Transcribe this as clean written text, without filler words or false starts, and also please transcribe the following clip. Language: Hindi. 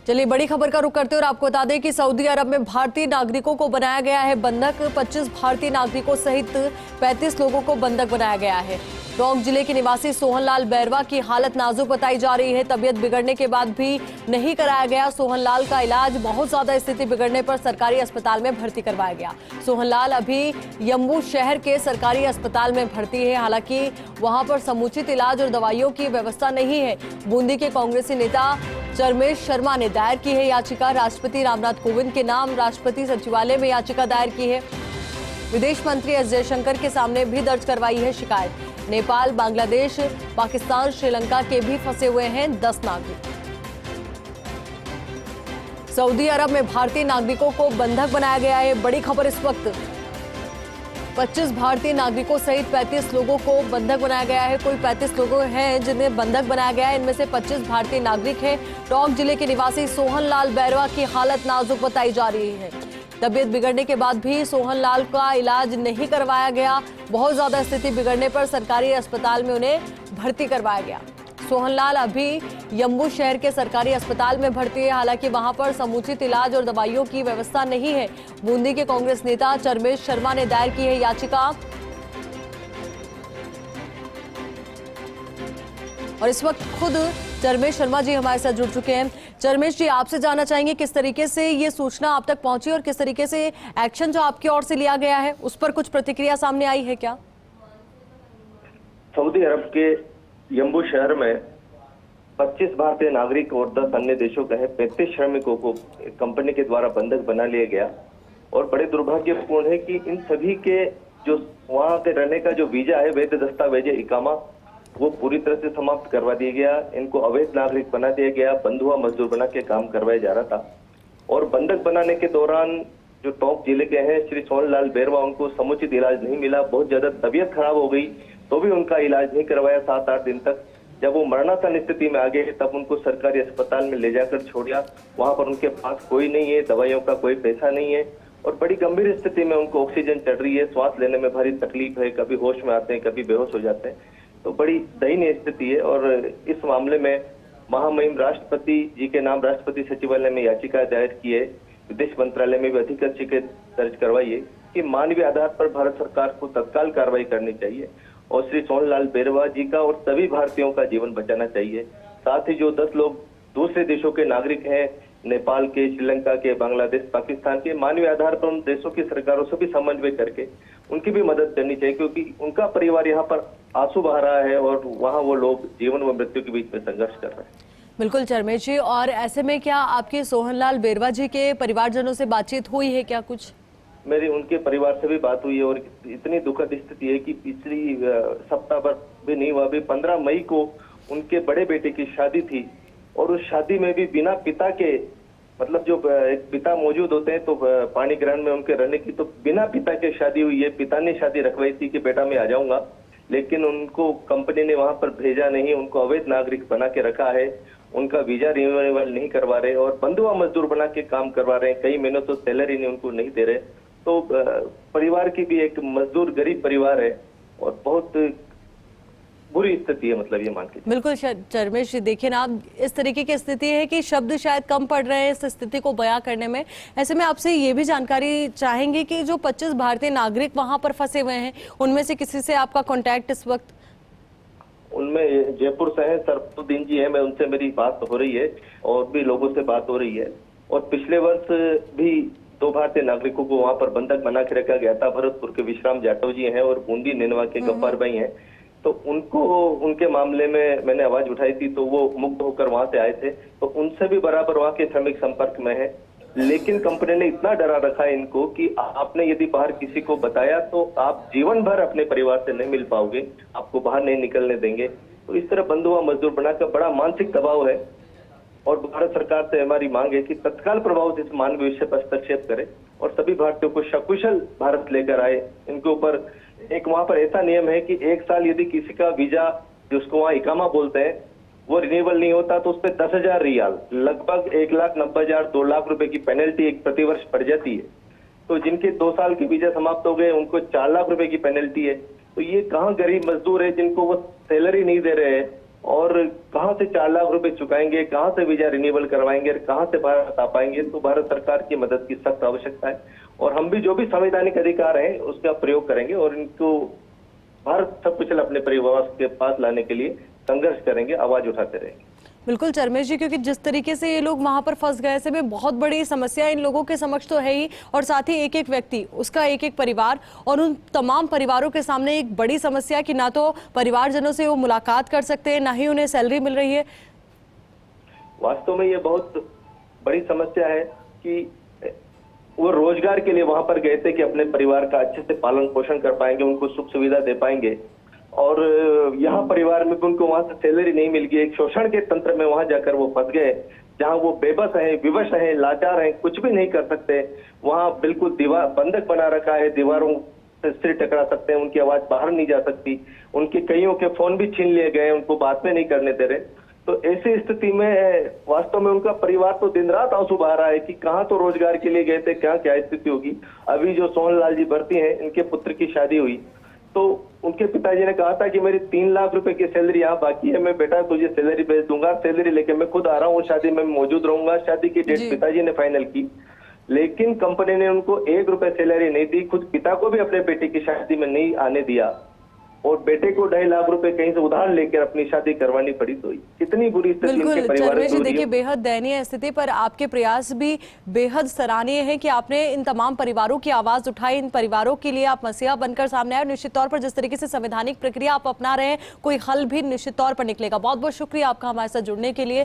चलिए बड़ी खबर का रुख करते हैं और आपको बता दें कि सऊदी अरब में भारतीय नागरिकों को बनाया गया है बंधक। 25 भारतीय नागरिकों सहित 35 लोगों को बंधक बनाया गया है। टोंक जिले के निवासी सोहनलाल बैरवा की हालत नाजुक बताई जा रही है। तबीयत बिगड़ने के बाद भी नहीं कराया गया सोहनलाल का इलाज। बहुत ज्यादा स्थिति बिगड़ने पर सरकारी अस्पताल में भर्ती करवाया गया। सोहनलाल अभी यम्बू शहर के सरकारी अस्पताल में भर्ती है। हालांकि वहां पर समुचित इलाज और दवाइयों की व्यवस्था नहीं है। बूंदी के कांग्रेसी नेता चरमेश शर्मा ने दायर की है याचिका। राष्ट्रपति रामनाथ कोविंद के नाम राष्ट्रपति सचिवालय में याचिका दायर की है। विदेश मंत्री एस जयशंकर के सामने भी दर्ज करवाई है शिकायत। नेपाल, बांग्लादेश, पाकिस्तान, श्रीलंका के भी फंसे हुए हैं 10 नागरिक। सऊदी अरब में भारतीय नागरिकों को बंधक बनाया गया है। बड़ी खबर इस वक्त 25 भारतीय नागरिकों सहित 35 लोगों को बंधक बनाया गया है। कोई 35 लोग हैं जिन्हें बंधक बनाया गया है। इनमें से 25 भारतीय नागरिक हैं। टोंक जिले के निवासी सोहनलाल बैरवा की हालत नाजुक बताई जा रही है। तबीयत बिगड़ने के बाद भी सोहनलाल का इलाज नहीं करवाया गया। बहुत ज्यादा स्थिति बिगड़ने पर सरकारी अस्पताल में उन्हें भर्ती करवाया गया। सोहनलाल अभी यम्बू शहर के सरकारी अस्पताल में भर्ती है। हालांकि वहां पर समुचित इलाज और दवाइयों की व्यवस्था नहीं है। बूंदी के कांग्रेस नेता चरमेश शर्मा ने दायर की है याचिका। और इस वक्त खुद चरमेश शर्मा जी हमारे साथ जुड़ चुके हैं। चरमेश जी, आपसे जानना चाहेंगे किस तरीके से ये सूचना आप तक पहुंची और किस तरीके से एक्शन जो आपकी ओर से लिया गया है उस पर कुछ प्रतिक्रिया सामने आई है क्या? सऊदी अरब के यम्बू शहर में 25 भारतीय नागरिक और 10 अन्य देशों के 35 श्रमिकों को कंपनी के द्वारा बंधक बना लिया गया। और बड़े दुर्भाग्यपूर्ण है कि इन सभी के जो वहां के रहने का जो वीजा है, वैध दस्तावेज इकामा, वो पूरी तरह से समाप्त करवा दिया गया। इनको अवैध नागरिक बना दिया गया। बंधुआ मजदूर बना के काम करवाया जा रहा था। और बंधक बनाने के दौरान जो टोंक जिले के हैं श्री सोहनलाल बैरवा, उनको समुचित इलाज नहीं मिला। बहुत ज्यादा तबीयत खराब हो गई तो भी उनका इलाज नहीं करवाया 7-8 दिन तक। जब वो मरणासन स्थिति में आ गए तब उनको सरकारी अस्पताल में ले जाकर छोड़ा। वहां पर उनके पास कोई नहीं है, दवाइयों का कोई पैसा नहीं है और बड़ी गंभीर स्थिति में उनको ऑक्सीजन चढ़ रही है। श्वास लेने में भारी तकलीफ है, कभी होश में आते हैं, कभी बेहोश हो जाते हैं। तो बड़ी दयनीय स्थिति है। और इस मामले में महामहिम राष्ट्रपति जी के नाम राष्ट्रपति सचिवालय में याचिका दायर की है। विदेश मंत्रालय में भी अधिकृत शिकायत दर्ज करवाई है कि मानवीय आधार पर भारत सरकार को तत्काल कार्रवाई करनी चाहिए और श्री सोहनलाल बैरवा जी का और सभी भारतीयों का जीवन बचाना चाहिए। साथ ही जो 10 लोग दूसरे देशों के नागरिक हैं, नेपाल के, श्रीलंका के, बांग्लादेश, पाकिस्तान के, मानवीय आधार पर उन देशों की सरकारों से भी समन्वय करके उनकी भी मदद करनी चाहिए, क्योंकि उनका परिवार यहाँ पर आंसू बहा रहा है और वहाँ वो लोग जीवन व मृत्यु के बीच में संघर्ष कर रहे हैं। बिल्कुल चरमेश जी, और ऐसे में क्या आपके सोहनलाल बैरवा जी के परिवारजनों से बातचीत हुई है क्या कुछ? मेरी उनके परिवार से भी बात हुई है और इतनी दुखद स्थिति है कि पिछली सप्ताह भर भी नहीं हुआ, अभी 15 मई को उनके बड़े बेटे की शादी थी और उस शादी में भी बिना पिता के, मतलब जो एक पिता मौजूद होते हैं तो पानी ग्रहण में उनके रहने की, तो बिना पिता के शादी हुई है। पिता ने शादी रखवाई थी कि बेटा मैं आ जाऊंगा, लेकिन उनको कंपनी ने वहां पर भेजा नहीं। उनको अवैध नागरिक बना के रखा है। उनका वीजा रिन्यूएबल नहीं करवा रहे और बंधुआ मजदूर बना के काम करवा रहे हैं। कई महीनों तो सैलरी नहीं उनको नहीं दे रहे। तो परिवार की भी एक मजदूर गरीब परिवार है और बहुत बुरी स्थिति है, मतलब ये मान के। बिल्कुल चरमेश जी, देखिए ना, इस तरीके की स्थिति है कि शब्द शायद कम पड़ रहे हैं इस स्थिति को बयां करने में। ऐसे में आपसे ये भी जानकारी चाहेंगे कि जो 25 भारतीय नागरिक वहां पर फंसे हुए हैं, उनमें से किसी से आपका कांटेक्ट इस वक्त? उनमें जयपुर से है सरफुद्दीन जी है, मैं उनसे मेरी बात हो रही है और भी लोगों से बात हो रही है। और पिछले वर्ष भी 2 भारतीय नागरिकों को वहां पर बंधक बना के रखा गया था। भरतपुर के विश्राम जाटव जी हैं और बूंदी नेनवा के गफ्फार भाई हैं। तो उनको, उनके मामले में मैंने आवाज उठाई थी तो वो मुक्त होकर वहां से आए थे। तो उनसे भी बराबर वहां के श्रमिक संपर्क में है। लेकिन कंपनी ने इतना डरा रखा है इनको कि आपने यदि बाहर किसी को बताया तो आप जीवन भर अपने परिवार से नहीं मिल पाओगे, आपको बाहर नहीं निकलने देंगे। तो इस तरह बंधुआ मजदूर बनाकर बड़ा मानसिक दबाव है और भारत सरकार से हमारी मांग है कि तत्काल प्रभाव से इस मानवीय विषय पर हस्तक्षेप करे और सभी भारतीयों को सकुशल भारत लेकर आए। इनके ऊपर एक वहां पर ऐसा नियम है कि 1 साल यदि किसी का वीजा, जिसको वहां इकामा बोलते हैं, वो रिन्यूएबल नहीं होता तो उस पर 10,000 रियाल, लगभग 1,90,000 2 लाख रुपए की पेनल्टी एक प्रतिवर्ष पड़ जाती है। तो जिनके 2 साल के वीजा समाप्त हो गए उनको 4 लाख रुपए की पेनल्टी है। तो ये कहाँ गरीब मजदूर है जिनको वो सैलरी नहीं दे रहे हैं और कहां से 4 लाख रुपए चुकाएंगे, कहां से वीजा रिन्यूअल करवाएंगे और कहां से भारत आ पाएंगे, तो भारत सरकार की मदद की सख्त आवश्यकता है। और हम भी जो भी संवैधानिक अधिकार है उसका प्रयोग करेंगे और इनको भारत सकुशल अपने परिवार के पास लाने के लिए संघर्ष करेंगे, आवाज उठाते रहेंगे। बिल्कुल चरमेश जी, क्योंकि जिस तरीके से ये लोग वहां पर फंस गए, ऐसे में बहुत बड़ी समस्या इन लोगों के समक्ष तो है ही, और साथ ही एक एक व्यक्ति, उसका एक एक परिवार, और उन तमाम परिवारों के सामने एक बड़ी समस्या कि ना तो परिवारजनों से वो मुलाकात कर सकते हैं, ना ही उन्हें सैलरी मिल रही है। वास्तव में ये बहुत बड़ी समस्या है कि वो रोजगार के लिए वहां पर गए थे कि अपने परिवार का अच्छे से पालन पोषण कर पाएंगे, उनको सुख सुविधा दे पाएंगे, और यहाँ परिवार में भी उनको वहां से सैलरी नहीं मिल गई। एक शोषण के तंत्र में वहां जाकर वो फंस गए, जहां वो बेबस हैं, विवश हैं, लाचार हैं, कुछ भी नहीं कर सकते। वहां बिल्कुल दीवार बंधक बना रखा है, दीवारों से सिर टकरा सकते हैं, उनकी आवाज बाहर नहीं जा सकती, उनके कईयों के फोन भी छीन लिए गए, उनको बात में नहीं करने दे रहे। तो ऐसी स्थिति में वास्तव में उनका परिवार तो दिन रात आंसू बहा रहा है कि कहाँ तो रोजगार के लिए गए थे, क्या स्थिति होगी। अभी जो सोहनलाल जी भर्ती हैं, इनके पुत्र की शादी हुई तो उनके पिताजी ने कहा था कि मेरी 3 लाख रुपए की सैलरी यहाँ बाकी है, मैं बेटा तुझे सैलरी भेज दूंगा, सैलरी लेके मैं खुद आ रहा हूँ, शादी में मौजूद रहूंगा। शादी की डेट पिताजी ने फाइनल की, लेकिन कंपनी ने उनको 1 रुपए सैलरी नहीं दी, खुद पिता को भी अपने बेटे की शादी में नहीं आने दिया, और बेटे को 2.5 लाख रुपए कहीं से उधार लेकर अपनी शादी करवानी पड़ी। तो कितनी बुरी स्थिति उनके परिवार में। देखिए, बेहद दयनीय स्थिति, पर आपके प्रयास भी बेहद सराहनीय है कि आपने इन तमाम परिवारों की आवाज उठाई, इन परिवारों के लिए आप मसीहा बनकर सामने आए। निश्चित तौर पर जिस तरीके से संवैधानिक प्रक्रिया आप अपना रहे हैं, कोई हल भी निश्चित तौर पर निकलेगा। बहुत बहुत शुक्रिया आपका हमारे साथ जुड़ने के लिए।